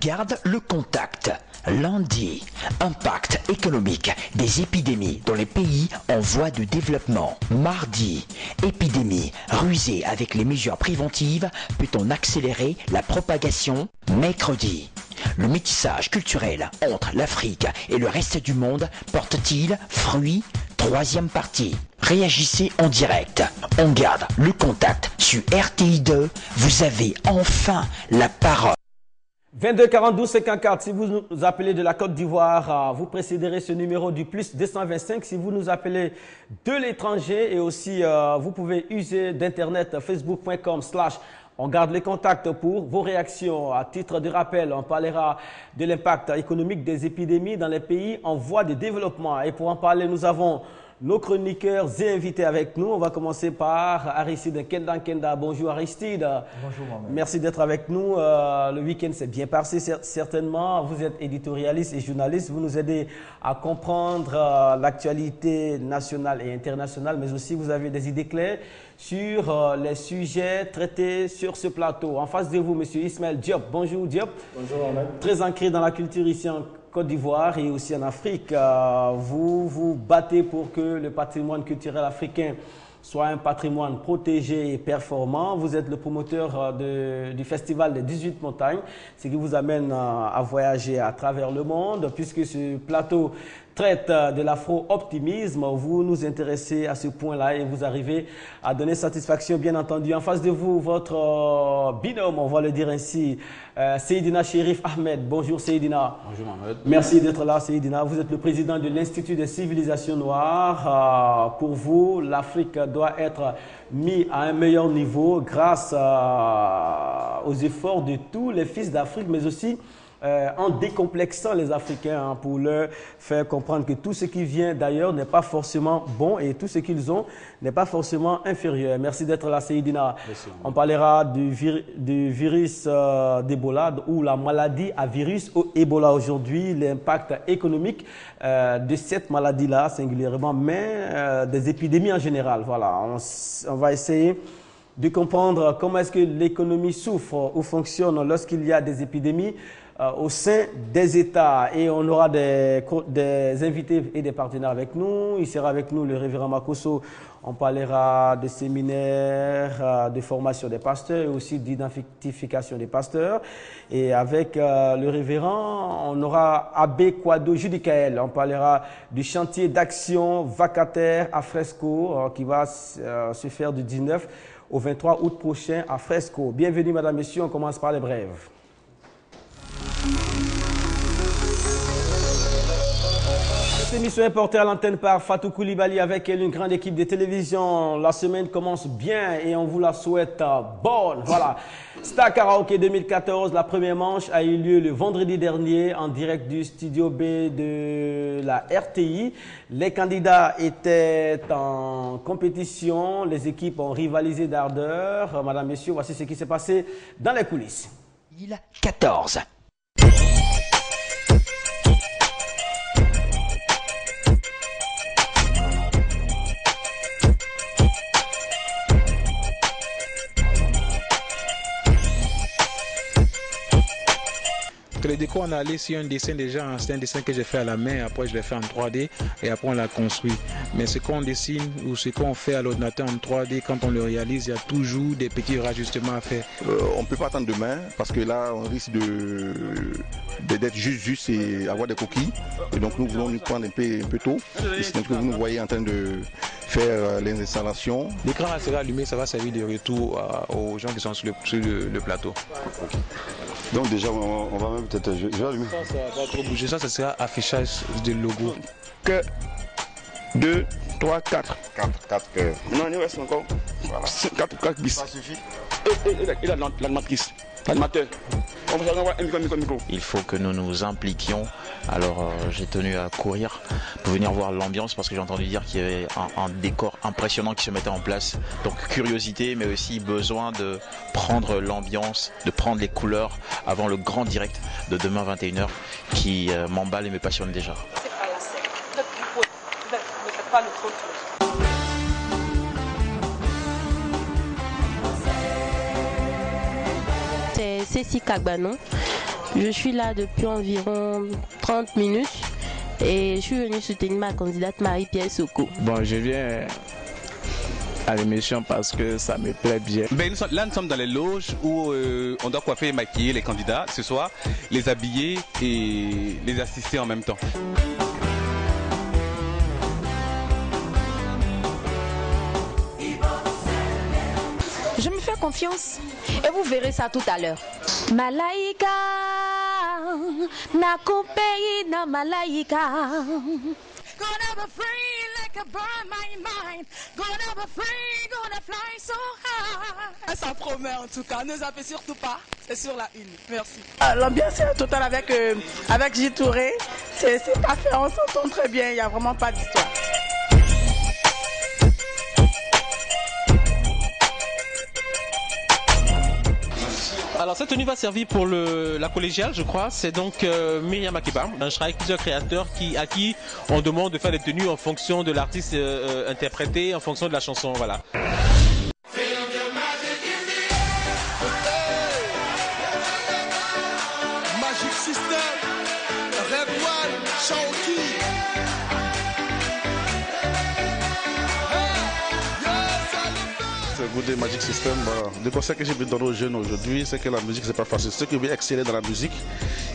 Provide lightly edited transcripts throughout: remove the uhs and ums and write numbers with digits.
garde le contact. Lundi, impact économique des épidémies dans les pays en voie de développement. Mardi, épidémie rusée avec les mesures préventives peut-on accélérer la propagation? Mercredi, le métissage culturel entre l'Afrique et le reste du monde porte-t-il fruit? Troisième partie. Réagissez en direct. On garde le contact sur RTI2. Vous avez enfin la parole. 22 42 54, si vous nous appelez de la Côte d'Ivoire, vous précéderez ce numéro du plus 225. Si vous nous appelez de l'étranger et aussi vous pouvez user d'internet facebook.com/on garde les contacts pour vos réactions. À titre de rappel, on parlera de l'impact économique des épidémies dans les pays en voie de développement. Et pour en parler, nous avons nos chroniqueurs et invités avec nous. On va commencer par Aristide Kenda. Bonjour Aristide. Bonjour Mohamed. Merci d'être avec nous. Le week-end s'est bien passé certainement. Vous êtes éditorialiste et journaliste. Vous nous aidez à comprendre l'actualité nationale et internationale, mais aussi vous avez des idées claires sur les sujets traités sur ce plateau. En face de vous, M. Ismaël Diop. Bonjour Diop. Bonjour Mohamed. Très ancré dans la culture ici en Côte d'Ivoire et aussi en Afrique. Vous vous battez pour que le patrimoine culturel africain soit un patrimoine protégé et performant. Vous êtes le promoteur du festival des 18 montagnes, ce qui vous amène à voyager à travers le monde, puisque ce plateau traite de l'afro-optimisme. Vous nous intéressez à ce point-là et vous arrivez à donner satisfaction, bien entendu. En face de vous, votre binôme, on va le dire ainsi, Seydina Chérif Ahmed. Bonjour Seydina. Bonjour Mohamed. Merci d'être là Seydina. Vous êtes le président de l'Institut des civilisations noires. Pour vous, l'Afrique doit être mise à un meilleur niveau grâce aux efforts de tous les fils d'Afrique, mais aussi en décomplexant les Africains pour leur faire comprendre que tout ce qui vient d'ailleurs n'est pas forcément bon et tout ce qu'ils ont n'est pas forcément inférieur. Merci d'être là, Seydina. On parlera du virus d'Ebola ou la maladie à virus Ebola aujourd'hui, l'impact économique de cette maladie-là singulièrement, mais des épidémies en général. Voilà, on va essayer de comprendre comment est-ce que l'économie souffre ou fonctionne lorsqu'il y a des épidémies au sein des États. Et on aura des invités et des partenaires avec nous. Il sera avec nous le révérend Makosso. On parlera de séminaires, de formation des pasteurs et aussi d'identification des pasteurs. Et avec le révérend, on aura Abbé Kwado Judicaël. On parlera du chantier d'action vacataire à Fresco qui va se faire du 19 au 23 août prochain à Fresco. Bienvenue, madame, messieurs. On commence par les brèves. Cette émission est portée à l'antenne par Fatou Koulibaly avec elle, une grande équipe de télévision. La semaine commence bien et on vous la souhaite bonne. Voilà. Star Karaoke 2014, la première manche a eu lieu le vendredi dernier en direct du studio B de la RTI. Les candidats étaient en compétition, les équipes ont rivalisé d'ardeur. Madame, messieurs, voici ce qui s'est passé dans les coulisses. 14. Le décor, on a allé sur un dessin déjà, c'est un dessin que j'ai fait à la main, après je l'ai fait en 3D et après on l'a construit. Mais ce qu'on dessine ou ce qu'on fait à l'ordinateur en 3D, quand on le réalise, il y a toujours des petits rajustements à faire. On ne peut pas attendre demain parce que là on risque d'être juste et avoir des coquilles. Et donc nous voulons nous prendre un peu tôt. Et c'est que vous nous voyez en train de faire les installations. L'écran sera allumé, ça va servir de retour aux gens qui sont sur le plateau. Okay. Donc déjà on va même peut-être... Je vais allumer. Ça va trop bouger, ça sera affichage de logo. Que 2, 3, 4. 4 que... Non, il reste encore. Voilà. 4 bis. Ça suffit. Et l'animatrice. L'animateur. On va avoir un micro. Il faut que nous nous impliquions. Alors j'ai tenu à courir pour venir voir l'ambiance parce que j'ai entendu dire qu'il y avait un décor impressionnant qui se mettait en place. Donc curiosité mais aussi besoin de prendre l'ambiance, de prendre les couleurs avant le grand direct de demain 21h qui m'emballe et me passionne déjà. C'est pas la scène. Ne faites pas le trop. C'est Cécile Kagbanon. Je suis là depuis environ 30 minutes et je suis venue soutenir ma candidate Marie-Pierre Soko. Bon, je viens à l'émission parce que ça me plaît bien. Ben, là, nous sommes dans les loges où on doit coiffer et maquiller les candidats ce soir, les habiller et les assister en même temps. Je me fais confiance et vous verrez ça tout à l'heure. Malaika, na coupe na malaika. Gonna be free like a bird, my mind. Gonna be free, gonna fly so high. Ça promet en tout cas, ne zappez surtout pas, c'est sur la une. Merci. L'ambiance est totale avec J. Touré. C'est parfait, on s'entend très bien, il n'y a vraiment pas d'histoire. Alors cette tenue va servir pour la collégiale, je crois. C'est donc Myriam Akiba. Je travaille avec plusieurs créateurs à qui on demande de faire des tenues en fonction de l'artiste interprété, en fonction de la chanson. Voilà. Magic System, Red One, Shaoki. Le goût des Magic System, le conseil que j'ai pu donner aux jeunes aujourd'hui, c'est que la musique, c'est pas facile. Ceux qui veulent exceller dans la musique,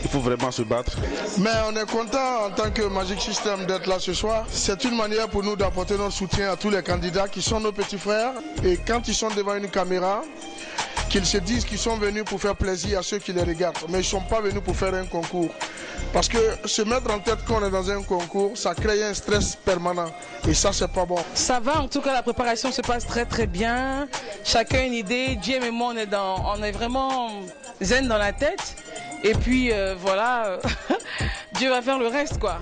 il faut vraiment se battre. Mais on est content en tant que Magic System d'être là ce soir. C'est une manière pour nous d'apporter notre soutien à tous les candidats qui sont nos petits frères. Et quand ils sont devant une caméra, qu'ils se disent qu'ils sont venus pour faire plaisir à ceux qui les regardent. Mais ils ne sont pas venus pour faire un concours. Parce que se mettre en tête qu'on est dans un concours, ça crée un stress permanent. Et ça, c'est pas bon. Ça va, en tout cas, la préparation se passe très très bien. Chacun une idée. Jim et moi, on est vraiment zen dans la tête. Et puis, voilà, Dieu va faire le reste, quoi.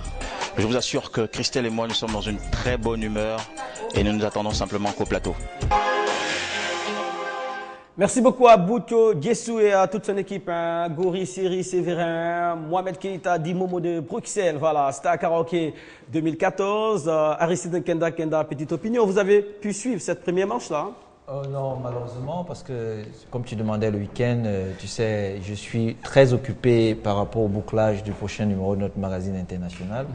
Je vous assure que Christelle et moi, nous sommes dans une très bonne humeur et nous nous attendons simplement qu'au plateau. Merci beaucoup à Bouto, Djessou et à toute son équipe, hein. Gori, Siri, Séverin, Mohamed Keita, Dimomo de Bruxelles, voilà, Star Karaoke 2014, Aristide Kenda, petite opinion, vous avez pu suivre cette première manche-là? Non, malheureusement, parce que comme tu demandais le week-end, tu sais, je suis très occupé par rapport au bouclage du prochain numéro de notre magazine international,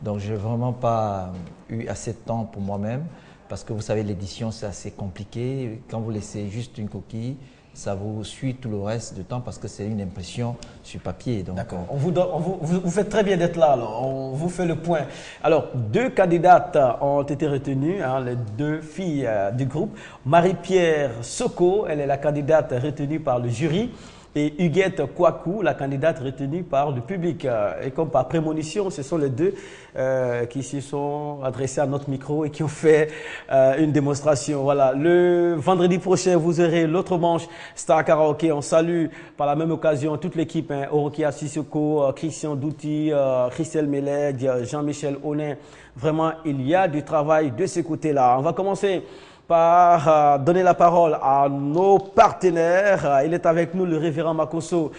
donc je n'ai vraiment pas eu assez de temps pour moi-même. Parce que vous savez, l'édition, c'est assez compliqué. Quand vous laissez juste une coquille, ça vous suit tout le reste du temps parce que c'est une impression sur papier. D'accord. Vous faites très bien d'être là. Alors. On vous fait le point. Alors, 2 candidates ont été retenues, hein, les 2 filles du groupe. Marie-Pierre Soko, elle est la candidate retenue par le jury. Et Huguette Kouakou, la candidate retenue par le public. Et comme par prémonition, ce sont les 2 qui se sont adressés à notre micro et qui ont fait une démonstration. Voilà. Le vendredi prochain, vous aurez l'autre manche Star Karaoke. On salue par la même occasion toute l'équipe, hein, Orokia Sissoko, Christian Douti, Christelle Meled, Jean-Michel Onin. Vraiment, il y a du travail de ce côté-là. On va commencer par donner la parole à nos partenaires. Il est avec nous le révérend Makosso.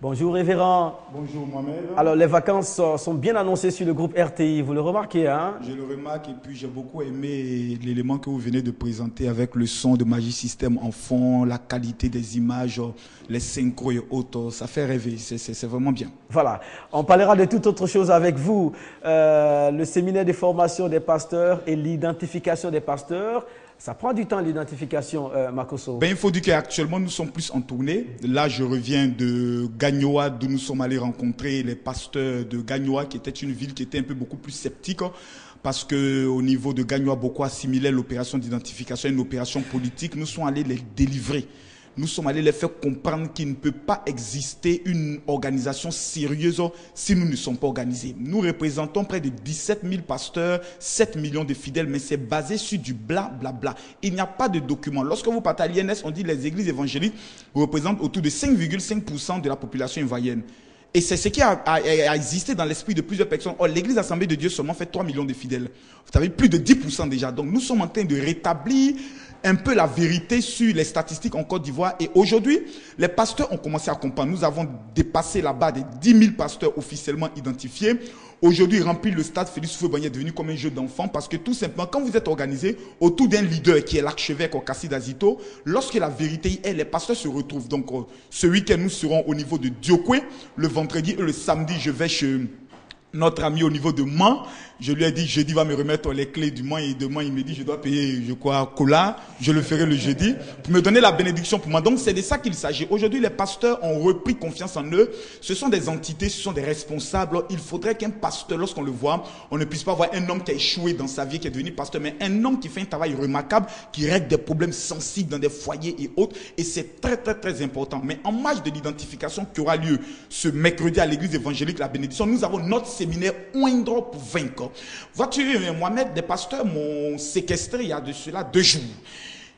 Bonjour révérend. Bonjour Mohamed. Alors les vacances sont bien annoncées sur le groupe RTI, vous le remarquez, hein? Je le remarque et puis j'ai beaucoup aimé l'élément que vous venez de présenter avec le son de Magic System en fond, la qualité des images, les synchros et autres, ça fait rêver, c'est vraiment bien. Voilà, on parlera de toute autre chose avec vous, le séminaire de formation des pasteurs et l'identification des pasteurs. Ça prend du temps l'identification, Makosso. Ben, il faut dire qu'actuellement nous sommes plus en tournée. Là, je reviens de Gagnoa, d'où nous sommes allés rencontrer les pasteurs de Gagnoa, qui était une ville qui était un peu beaucoup plus sceptique. Parce que au niveau de Gagnoa, beaucoup assimilaient l'opération d'identification à une opération politique. Nous sommes allés les délivrer. Nous sommes allés les faire comprendre qu'il ne peut pas exister une organisation sérieuse si nous ne sommes pas organisés. Nous représentons près de 17 000 pasteurs, 7 millions de fidèles, mais c'est basé sur du bla bla bla. Il n'y a pas de document. Lorsque vous partez à l'INS, on dit que les églises évangéliques représentent autour de 5,5% de la population ivoirienne. Et c'est ce qui a existé dans l'esprit de plusieurs personnes. Or, l'église Assemblée de Dieu seulement fait 3 millions de fidèles. Vous savez, plus de 10% déjà. Donc, nous sommes en train de rétablir un peu la vérité sur les statistiques en Côte d'Ivoire. Et aujourd'hui, les pasteurs ont commencé à comprendre. Nous avons dépassé la barre des 10 000 pasteurs officiellement identifiés. Aujourd'hui, remplir le stade Félix Houphouët-Boigny est devenu comme un jeu d'enfant parce que tout simplement, quand vous êtes organisé autour d'un leader qui est l'archevêque Okassi Dazito, lorsque la vérité est, les pasteurs se retrouvent. Donc, ce week-end, nous serons au niveau de Diokwe. Le vendredi et le samedi, je vais chez notre ami au niveau de Mans. Je lui ai dit, jeudi va me remettre les clés du Mans et demain il me dit, je dois payer, je crois, Cola. Je le ferai le jeudi pour me donner la bénédiction pour moi. Donc c'est de ça qu'il s'agit. Aujourd'hui, les pasteurs ont repris confiance en eux. Ce sont des entités, ce sont des responsables. Il faudrait qu'un pasteur, lorsqu'on le voit, on ne puisse pas voir un homme qui a échoué dans sa vie, qui est devenu pasteur, mais un homme qui fait un travail remarquable, qui règle des problèmes sensibles dans des foyers et autres. Et c'est très, très, très important. Mais en marge de l'identification qui aura lieu ce mercredi à l'église évangélique La Bénédiction, nous avons notre séminaire Oindre pour vaincre. Vois-tu, Mohamed, des pasteurs m'ont séquestré il y a de cela 2 jours.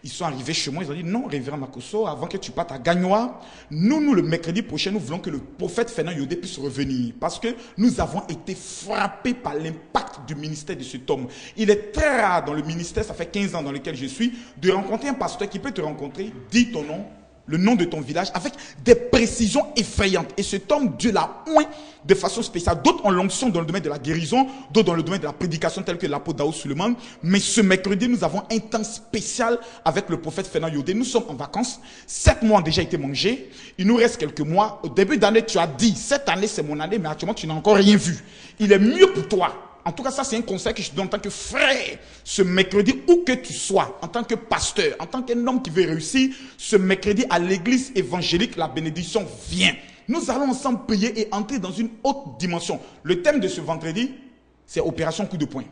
Ils sont arrivés chez moi, ils ont dit, non, révérend Makosso, avant que tu partes à Gagnoa, nous, le mercredi prochain, nous voulons que le prophète Fernand Yodé puisse revenir. Parce que nous avons été frappés par l'impact du ministère de cet homme. Il est très rare dans le ministère, ça fait 15 ans dans lequel je suis, de rencontrer un pasteur qui peut te rencontrer, dis ton nom, le nom de ton village, avec des précisions effrayantes. Et cet homme, Dieu l'a oint de façon spéciale. D'autres ont l'onction dans le domaine de la guérison, d'autres dans le domaine de la prédication, tel que l'apôtre Daoud Suleiman. Mais ce mercredi, nous avons un temps spécial avec le prophète Fernand Yodé. Nous sommes en vacances. 7 mois ont déjà été mangés. Il nous reste quelques mois. Au début d'année, tu as dit, cette année, c'est mon année, mais actuellement, tu n'as encore rien vu. Il est mieux pour toi. En tout cas, ça, c'est un conseil que je te donne en tant que frère. Ce mercredi, où que tu sois, en tant que pasteur, en tant qu'un homme qui veut réussir, ce mercredi, à l'église évangélique, La Bénédiction vient. Nous allons ensemble prier et entrer dans une haute dimension. Le thème de ce vendredi, c'est opération coup de poing.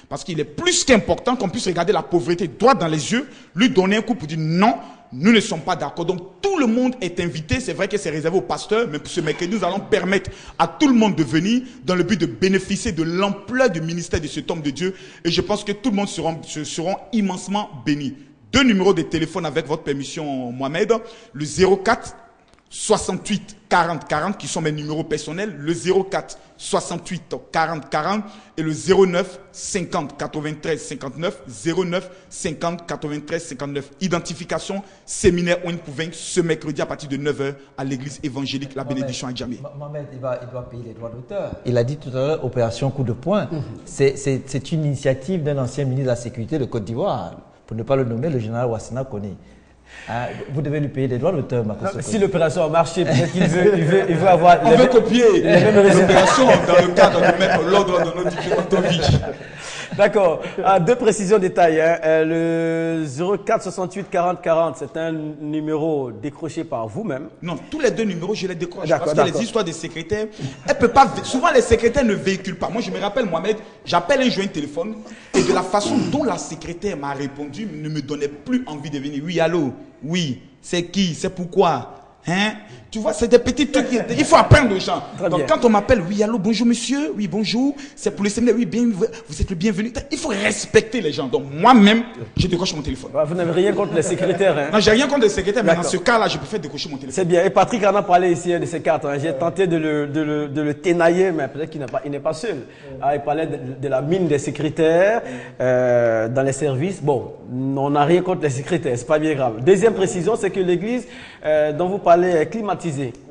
Parce qu'il est plus qu'important qu'on puisse regarder la pauvreté droit dans les yeux, lui donner un coup pour dire non, nous ne sommes pas d'accord. Donc tout le monde est invité. C'est vrai que c'est réservé aux pasteurs, mais pour ce mercredi, nous allons permettre à tout le monde de venir dans le but de bénéficier de l'ampleur du ministère de cet homme de Dieu. Et je pense que tout le monde seront immensement bénis. 2 numéros de téléphone avec votre permission, Mohamed. Le 04 68 40 40 qui sont mes numéros personnels, le 04 68 40 40 et le 09 50 93 59 09 50 93 59. Identification, séminaire On pour vaincre ce mercredi à partir de 9h à l'église évangélique La Bénédiction à Djamé. Mohamed, il doit payer les droits d'auteur. Il a dit tout à l'heure, opération coup de poing. C'est une initiative d'un ancien ministre de la Sécurité de Côte d'Ivoire, pour ne pas le nommer, le général Wassana Kone. Vous devez lui payer des droits d'auteur. Si l'opération a marché, peut-être qu'il veut avoir... On veut copier l'opération dans le cadre de mettre l'ordre dans notre diplomatie. D'accord. 2 précisions détails. Le 04 68 40 40, c'est un numéro décroché par vous-même. Non, tous les 2 numéros, je les décroche. Parce que les histoires des secrétaires, elles peuvent pas... Souvent, les secrétaires ne véhiculent pas. Moi, je me rappelle, Mohamed, j'appelle un joint téléphone et de la façon dont la secrétaire m'a répondu ne me donnait plus envie de venir. Oui, allô? Oui. C'est qui? C'est pourquoi? Hein? Tu vois, c'est des petits trucs. Il faut apprendre aux gens. Donc, quand on m'appelle, oui, allô, bonjour monsieur, oui, bonjour, c'est pour le séminaire, oui, bien, vous êtes le bienvenu. Il faut respecter les gens. Donc, moi-même, je décroche mon téléphone. Vous n'avez rien contre les secrétaires, hein? Non, j'ai rien contre les secrétaires, mais dans ce cas-là, je préfère décrocher mon téléphone. C'est bien. Et Patrick en a parlé ici de ces cartes. Hein. J'ai tenté de le ténailler, mais peut-être qu'il n'est pas seul. Il parlait de la mine des secrétaires dans les services. Bon, on n'a rien contre les secrétaires, c'est pas bien grave. Deuxième précision, c'est que l'église dont vous parlez est climatisée.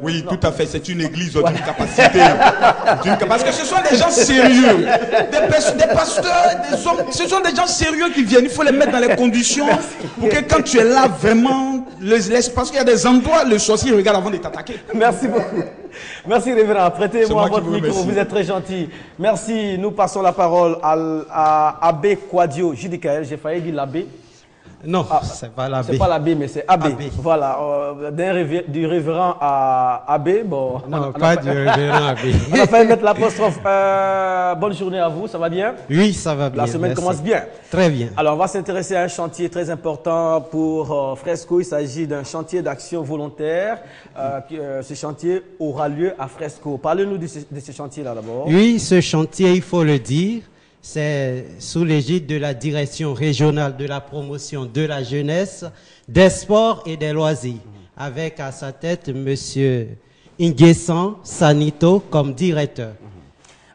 Oui, tout à fait. C'est une église d'une capacité. Parce que ce sont des gens sérieux. Des pasteurs, des hommes. Ce sont des gens sérieux qui viennent. Il faut les mettre dans les conditions pour que quand tu es là, vraiment, parce qu'il y a des endroits, le sorcier regarde avant de t'attaquer. Merci beaucoup. Merci, révérend. Prêtez-moi votre micro. Vous êtes très gentil. Merci. Nous passons la parole à Abbé Quadio Judikael. J'ai failli dire l'abbé. Non, c'est pas l'abbé. C'est pas l'abbé, mais c'est abbé. Voilà, du révérend à abbé. Bon, non, pas du révérend abbé. On a failli mettre l'apostrophe. Bonne journée à vous, ça va bien? Oui, ça va bien. La semaine commence bien. Très bien. Alors, on va s'intéresser à un chantier très important pour Fresco. Il s'agit d'un chantier d'action volontaire. Ce chantier aura lieu à Fresco. Parlez-nous de ce chantier-là d'abord. Oui, ce chantier, il faut le dire. C'est sous l'égide de la direction régionale de la promotion de la jeunesse, des sports et des loisirs, avec à sa tête M. Nguessan Sanito comme directeur.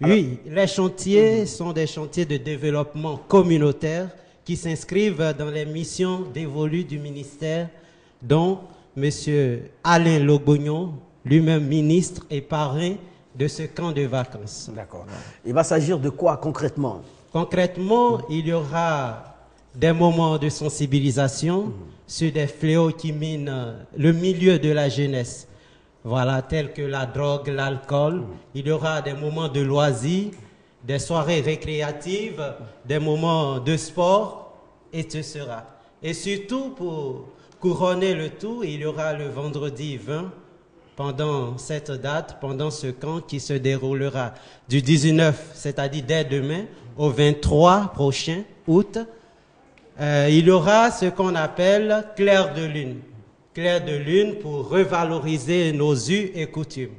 Oui, les chantiers sont des chantiers de développement communautaire qui s'inscrivent dans les missions dévolues du ministère, dont M. Alain Logognon, lui-même ministre et parrain de ce camp de vacances. D'accord. Il va s'agir de quoi concrètement? Concrètement, il y aura des moments de sensibilisation sur des fléaux qui minent le milieu de la jeunesse. Voilà, tels que la drogue, l'alcool. Il y aura des moments de loisirs, des soirées récréatives, des moments de sport, et ce sera. Et surtout, pour couronner le tout, il y aura le vendredi 20, pendant cette date, pendant ce camp qui se déroulera du 19, c'est-à-dire dès demain, au 23 prochain août. Il y aura ce qu'on appelle clair de lune. Clair de lune pour revaloriser nos us et coutumes.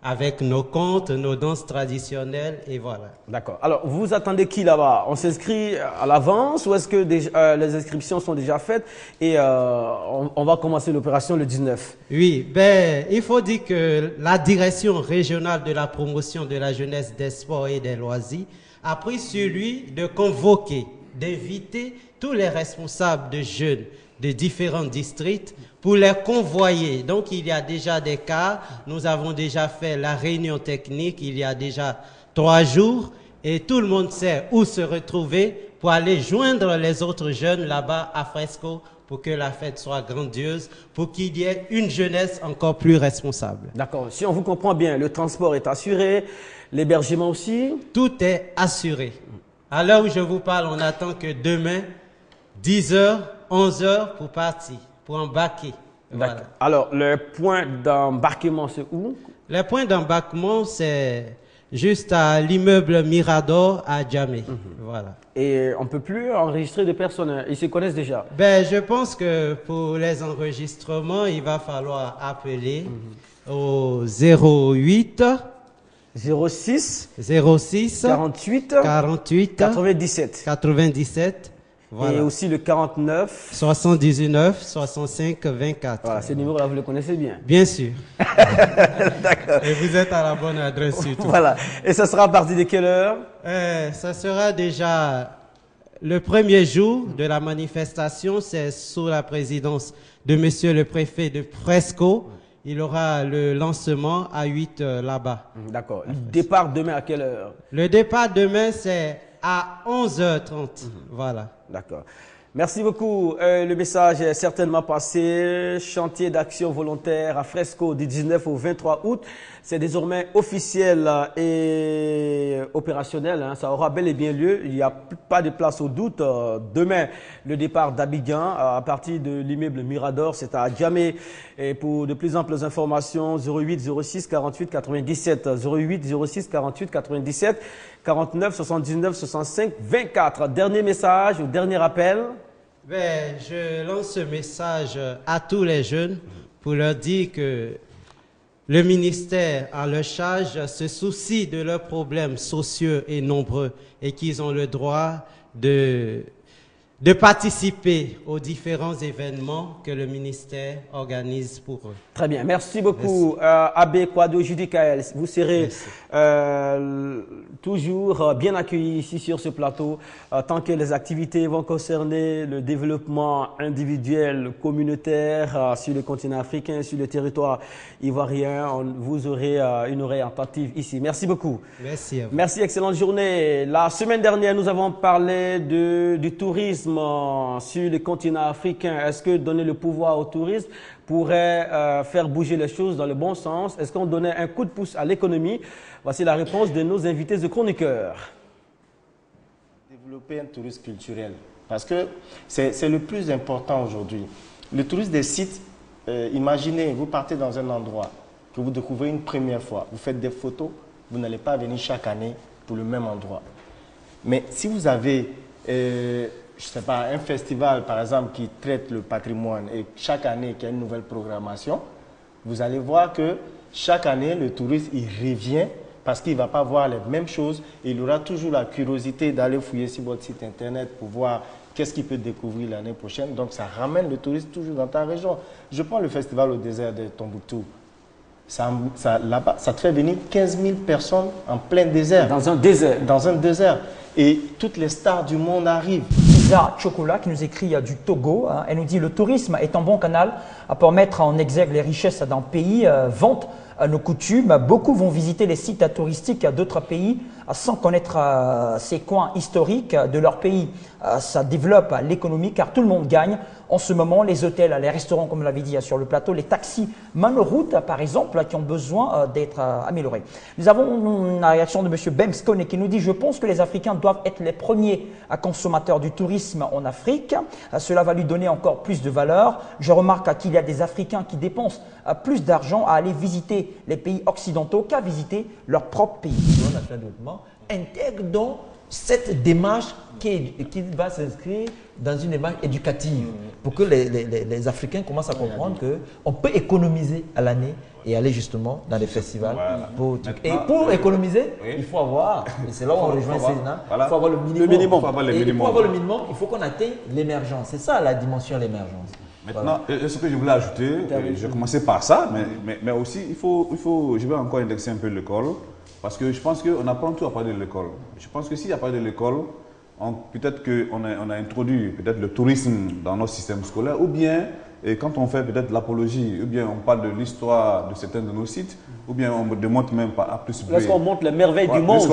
Avec nos contes, nos danses traditionnelles, et voilà. D'accord. Alors, vous attendez qui là-bas? On s'inscrit à l'avance ou est-ce que les inscriptions sont déjà faites et on va commencer l'opération le 19? Oui, ben, il faut dire que la direction régionale de la promotion de la jeunesse, des sports et des loisirs a pris sur lui de convoquer, d'inviter tous les responsables de jeunes de différents districts pour les convoyer. Donc, il y a déjà des cas. Nous avons déjà fait la réunion technique il y a déjà 3 jours et tout le monde sait où se retrouver pour aller joindre les autres jeunes là-bas à Fresco pour que la fête soit grandiose, pour qu'il y ait une jeunesse encore plus responsable. D'accord. Si on vous comprend bien, le transport est assuré, l'hébergement aussi? Tout est assuré. À l'heure où je vous parle, on attend que demain, 10h, 11h pour partir, pour embarquer. Voilà. Alors, le point d'embarquement, c'est où? Le point d'embarquement, c'est juste à l'immeuble Mirador à Djamé. Voilà. Et on ne peut plus enregistrer des personnes, ils se connaissent déjà? Ben, je pense que pour les enregistrements, il va falloir appeler au 08 06 48 97. Voilà. Et aussi le 49 79 65 24. Voilà, ce numéro-là, vous le connaissez bien. Bien sûr. D'accord. Et vous êtes à la bonne adresse surtout. Voilà. Et ça sera à partir de quelle heure? Ça sera déjà le premier jour de la manifestation. C'est sous la présidence de monsieur le préfet de Fresco. Il aura le lancement à 8 là-bas. D'accord. Le départ demain à quelle heure? Le départ demain, c'est à 11h30. Voilà. D'accord. Merci beaucoup. Le message est certainement passé. Chantier d'action volontaire à Fresco du 19 au 23 août. C'est désormais officiel et opérationnel. Ça aura bel et bien lieu. Il n'y a pas de place au doute. Demain, le départ d'Abidjan à partir de l'immeuble Mirador, c'est à Djamé. Et pour de plus amples informations, 08 06 48 97, 08 06 48 97, 49 79 65 24. Dernier message ou dernier appel? Ben, je lance ce message à tous les jeunes pour leur dire que le ministère en leur charge se soucie de leurs problèmes sociaux et nombreux et qu'ils ont le droit de participer aux différents événements que le ministère organise pour eux. Très bien, merci beaucoup. Abbé Kwado Judicaël, vous serez toujours bien accueillis ici sur ce plateau tant que les activités vont concerner le développement individuel, communautaire sur le continent africain, sur le territoire ivoirien. Vous aurez une oreille attentive ici. Merci beaucoup. Merci à vous. Merci, excellente journée. La semaine dernière, nous avons parlé du tourisme sur le continent africain. Est-ce que donner le pouvoir au tourisme pourrait faire bouger les choses dans le bon sens? Est-ce qu'on donnait un coup de pouce à l'économie? Voici la réponse de nos invités de chroniqueurs. Développer un tourisme culturel, parce que c'est le plus important aujourd'hui. Le tourisme des sites, imaginez, vous partez dans un endroit que vous découvrez une première fois, vous faites des photos, vous n'allez pas venir chaque année pour le même endroit. Mais si vous avez je ne sais pas, un festival, par exemple, qui traite le patrimoine et chaque année qu'il y a une nouvelle programmation, vous allez voir que chaque année, le touriste, il revient parce qu'il ne va pas voir les mêmes choses. Et il aura toujours la curiosité d'aller fouiller sur votre site internet pour voir qu'est-ce qu'il peut découvrir l'année prochaine. Donc, ça ramène le touriste toujours dans ta région. Je prends le festival au désert de Tombouctou. Là-bas, ça te fait venir 15 000 personnes en plein désert. Dans un désert. Dans un désert. Et toutes les stars du monde arrivent. Isa Chokola qui nous écrit du Togo. Elle nous dit « Le tourisme est un bon canal pour mettre en exergue les richesses d'un pays, vente nos coutumes. Beaucoup vont visiter les sites touristiques d'autres pays sans connaître ces coins historiques de leur pays. Ça développe l'économie car tout le monde gagne. En ce moment, les hôtels, les restaurants, comme l'avait dit sur le plateau, les taxis Manoroute, par exemple, qui ont besoin d'être améliorés. Nous avons une réaction de M. Bemskone qui nous dit « Je pense que les Africains doivent être les premiers consommateurs du tourisme en Afrique. Cela va lui donner encore plus de valeur. Je remarque qu'il y a des Africains qui dépensent plus d'argent à aller visiter les pays occidentaux qu'à visiter leur propre pays. » Intègre donc cette démarche qui va s'inscrire dans une démarche éducative pour que les Africains commencent à comprendre qu'on peut économiser à l'année et aller justement dans des festivals. Voilà. Et pour économiser, il faut avoir, et c'est là où on rejoint Céline, il faut avoir le minimum. Pour avoir le minimum, il faut qu'on atteigne l'émergence. C'est ça la dimension de l'émergence. Maintenant, ce que je voulais ajouter, je vais commencer par ça, mais aussi, je vais encore indexer un peu l'école. Parce que je pense qu'on apprend tout à parler de l'école. Je pense que s'il n'y a pas de l'école, peut-être qu'on a introduit le tourisme dans notre système scolaire, ou bien quand on fait peut-être l'apologie, ou bien on parle de l'histoire de certains de nos sites, ou bien on démontre même à plus de... Lorsqu'on montre les merveilles du monde,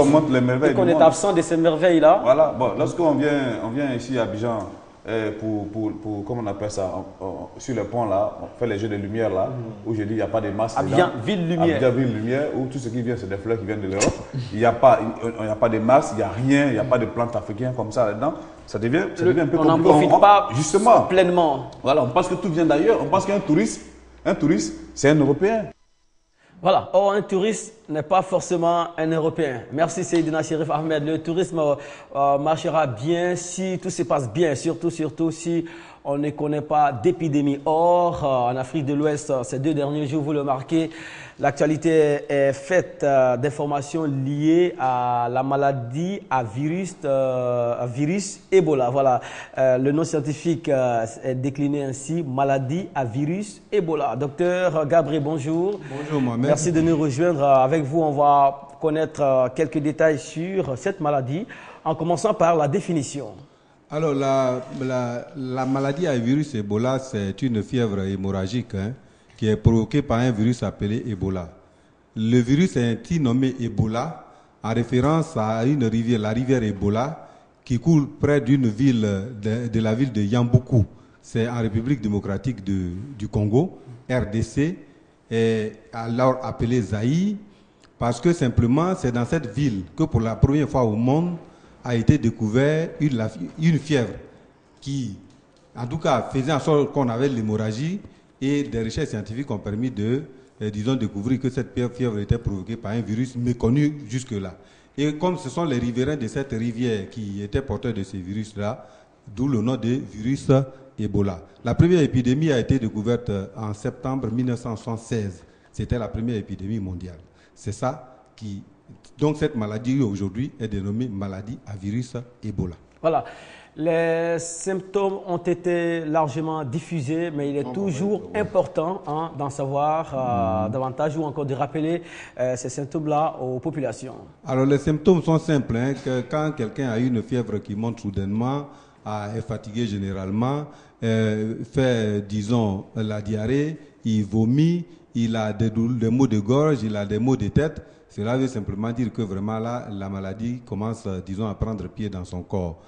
et qu'on est absent de ces merveilles-là. Voilà, bon, lorsqu'on vient ici à Abidjan, comment on appelle ça, sur le pont là, on fait les jeux de lumière là, où je dis il n'y a pas de masques. Abidjan Ville-Lumière. Abidjan Ville-Lumière, où tout ce qui vient, c'est des fleurs qui viennent de l'Europe. Il n'y a pas de masques, il n'y a rien, il n'y a pas de plantes africaines comme ça là-dedans. Ça devient un peu compliqué. On n'en profite pas justement pleinement. Voilà, on pense que tout vient d'ailleurs. On pense qu'un touriste, c'est un Européen. Voilà, or un touriste n'est pas forcément un Européen. Merci Seydina Chérif Ahmed. Le tourisme marchera bien si tout se passe bien, surtout si on ne connaît pas d'épidémie. Or, en Afrique de l'Ouest, ces 2 derniers jours, vous le remarquez, l'actualité est faite d'informations liées à la maladie à virus Ebola. Voilà, le nom scientifique est décliné ainsi, maladie à virus Ebola. Docteur Gabriel, bonjour. Bonjour Mohamed. Merci de nous rejoindre. Avec vous, on va connaître quelques détails sur cette maladie, en commençant par la définition. Alors, la maladie à virus Ebola, c'est une fièvre hémorragique qui est provoquée par un virus appelé Ebola. Le virus est ainsi nommé Ebola en référence à une rivière, la rivière Ebola, qui coule près d'une ville, de la ville de Yamboukou. C'est en République démocratique du Congo, RDC, et alors appelée Zaïre, parce que simplement c'est dans cette ville que pour la première fois au monde a été découvert une fièvre qui, en tout cas, faisait en sorte qu'on avait l'hémorragie, et des recherches scientifiques ont permis de, découvrir que cette fièvre était provoquée par un virus méconnu jusque-là. Et comme ce sont les riverains de cette rivière qui étaient porteurs de ces virus-là, d'où le nom de virus Ebola. La première épidémie a été découverte en septembre 1976. C'était la première épidémie mondiale. C'est ça qui... Donc cette maladie aujourd'hui est dénommée maladie à virus Ebola. Voilà. Les symptômes ont été largement diffusés, mais il est toujours important d'en savoir davantage ou encore de rappeler ces symptômes-là aux populations. Alors les symptômes sont simples. Que quand quelqu'un a une fièvre qui monte soudainement, est fatigué généralement, fait, disons, la diarrhée, il vomit, il a des maux de gorge, il a des maux de tête, cela veut simplement dire que vraiment là, la maladie commence, disons, à prendre pied dans son corps.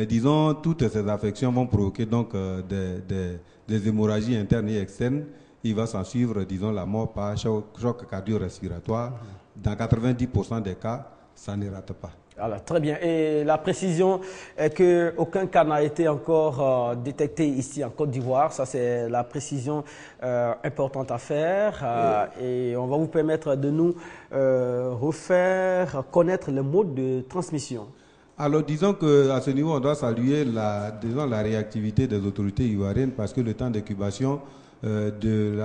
Disons, toutes ces affections vont provoquer donc des hémorragies internes et externes. Il va s'en suivre, disons, la mort par choc cardio-respiratoire. Dans 90% des cas, ça ne rate pas. Alors, très bien. Et la précision est qu'aucun cas n'a été encore détecté ici en Côte d'Ivoire. Ça, c'est la précision importante à faire. Et on va vous permettre de nous refaire connaître le mode de transmission. Alors, disons qu'à ce niveau, on doit saluer la réactivité des autorités ivoiriennes parce que le temps d'incubation de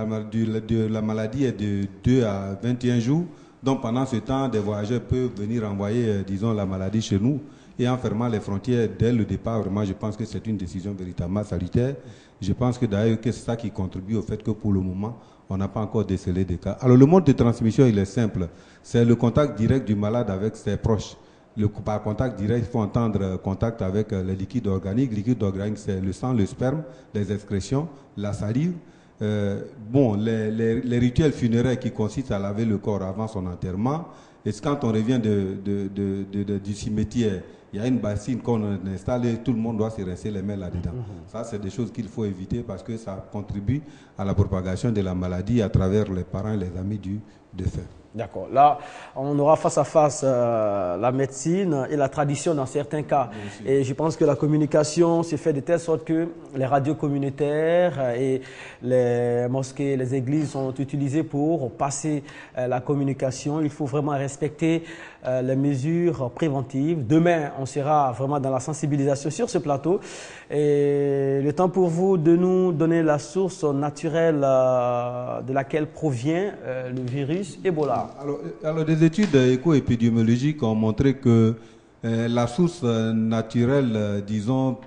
la maladie est de 2 à 21 jours. Donc, pendant ce temps, des voyageurs peuvent venir envoyer, disons, la maladie chez nous. Et en fermant les frontières dès le départ, vraiment, je pense que c'est une décision véritablement salutaire. Je pense que d'ailleurs, c'est ça qui contribue au fait que pour le moment, on n'a pas encore décelé des cas. Alors, le mode de transmission, il est simple. C'est le contact direct du malade avec ses proches. Par contact direct, il faut entendre contact avec les liquides organiques. Les liquides organiques, c'est le sang, le sperme, les excrétions, la salive. bon, les rituels funéraires qui consistent à laver le corps avant son enterrement, et quand on revient du cimetière, il y a une bassine qu'on a installée, tout le monde doit se rincer les mains là-dedans. Ça, c'est des choses qu'il faut éviter parce que ça contribue à la propagation de la maladie à travers les parents et les amis du défunt. D'accord. Là, on aura face à face la médecine et la tradition dans certains cas. Et je pense que la communication s'est faite de telle sorte que les radios communautaires et les mosquées, les églises sont utilisées pour passer la communication. Il faut vraiment respecter les mesures préventives. Demain, on sera vraiment dans la sensibilisation sur ce plateau. Et le temps pour vous de nous donner la source naturelle de laquelle provient le virus Ebola. Alors, des études éco-épidémiologiques ont montré que la source naturelle, disons,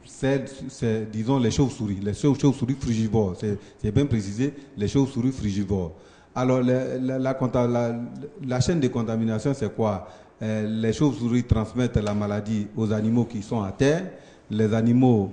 c'est disons les chauves-souris frugivores. C'est bien précisé, les chauves-souris frugivores. Alors, la chaîne de contamination, c'est quoi? Les chauves-souris transmettent la maladie aux animaux qui sont à terre. Les animaux,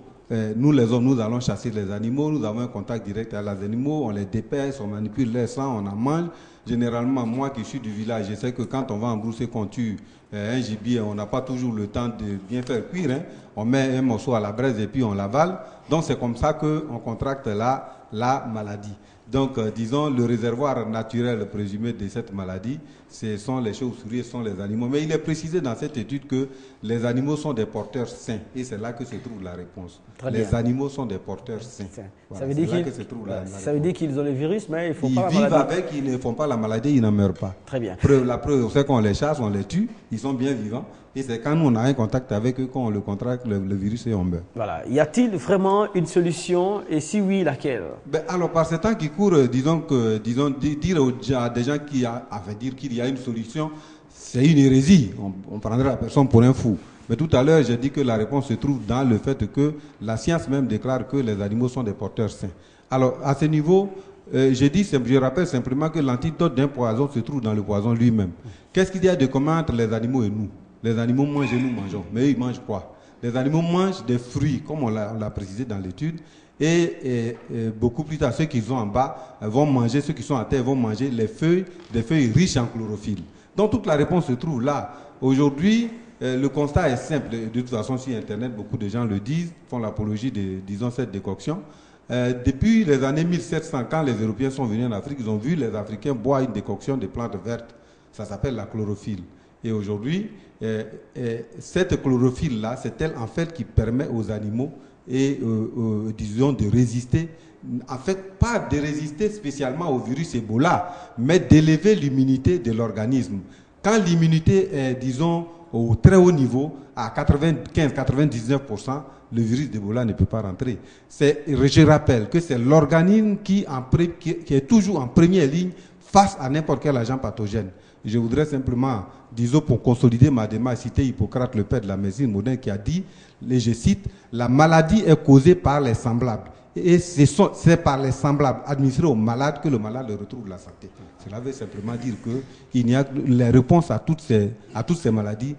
nous les hommes, nous allons chasser les animaux, nous avons un contact direct avec les animaux, on les dépèce, on manipule leur sang, on en mange. Généralement, moi qui suis du village, je sais que quand on va en brousse et qu'on tue un gibier, on n'a pas toujours le temps de bien faire cuire. Hein. On met un morceau à la braise et puis on l'avale. Donc c'est comme ça qu'on contracte la maladie. Donc, disons, le réservoir naturel présumé de cette maladie, ce sont les chauves-souris, ce sont les animaux. Mais il est précisé dans cette étude que les animaux sont des porteurs sains. Et c'est là que se trouve la réponse. Les animaux sont des porteurs sains. Voilà, ça veut dire qu'ils ont le virus, mais ils ne font pas la maladie. Ils vivent avec, ils ne font pas la maladie, ils n'en meurent pas. Très bien. La preuve, c'est qu'on les chasse, on les tue, ils sont bien vivants. Et c'est quand nous on a un contact avec eux, quand on le contracte, le virus et on meurt. Voilà. Y a-t-il vraiment une solution et si oui, laquelle? Alors, par ce temps qui court, dire à des gens dire qu'il y a une solution, c'est une hérésie. On prendrait la personne pour un fou. Mais tout à l'heure, j'ai dit que la réponse se trouve dans le fait que la science même déclare que les animaux sont des porteurs sains. Alors, à ce niveau, je rappelle simplement que l'antidote d'un poison se trouve dans le poison lui-même. Qu'est-ce qu'il y a de commun entre les animaux et nous? Les animaux mangent et nous mangeons. Mais eux, ils mangent quoi? Les animaux mangent des fruits, comme on l'a précisé dans l'étude. Et beaucoup plus tard, ceux qui sont en bas vont manger, ceux qui sont à terre vont manger des feuilles riches en chlorophylle. Donc toute la réponse se trouve là. Aujourd'hui, le constat est simple. De toute façon, sur Internet, beaucoup de gens le disent, font l'apologie de, disons, cette décoction. Depuis les années 1700, quand les Européens sont venus en Afrique, ils ont vu les Africains boire une décoction de plantes vertes. Ça s'appelle la chlorophylle. Et aujourd'hui, cette chlorophylle-là, c'est elle en fait qui permet aux animaux disons, de résister, en fait, pas de résister spécialement au virus Ebola, mais d'élever l'immunité de l'organisme. Quand l'immunité est, disons, au très haut niveau, à 95-99%, le virus d'Ebola ne peut pas rentrer. Je rappelle que c'est l'organisme qui est toujours en première ligne face à n'importe quel agent pathogène. Je voudrais simplement, disons, pour consolider ma démarche, citer Hippocrate, le père de la médecine moderne, qui a dit, et je cite, la maladie est causée par les semblables. Et c'est par les semblables administrés aux malades que le malade retrouve la santé. Cela veut simplement dire que les réponses à toutes ces maladies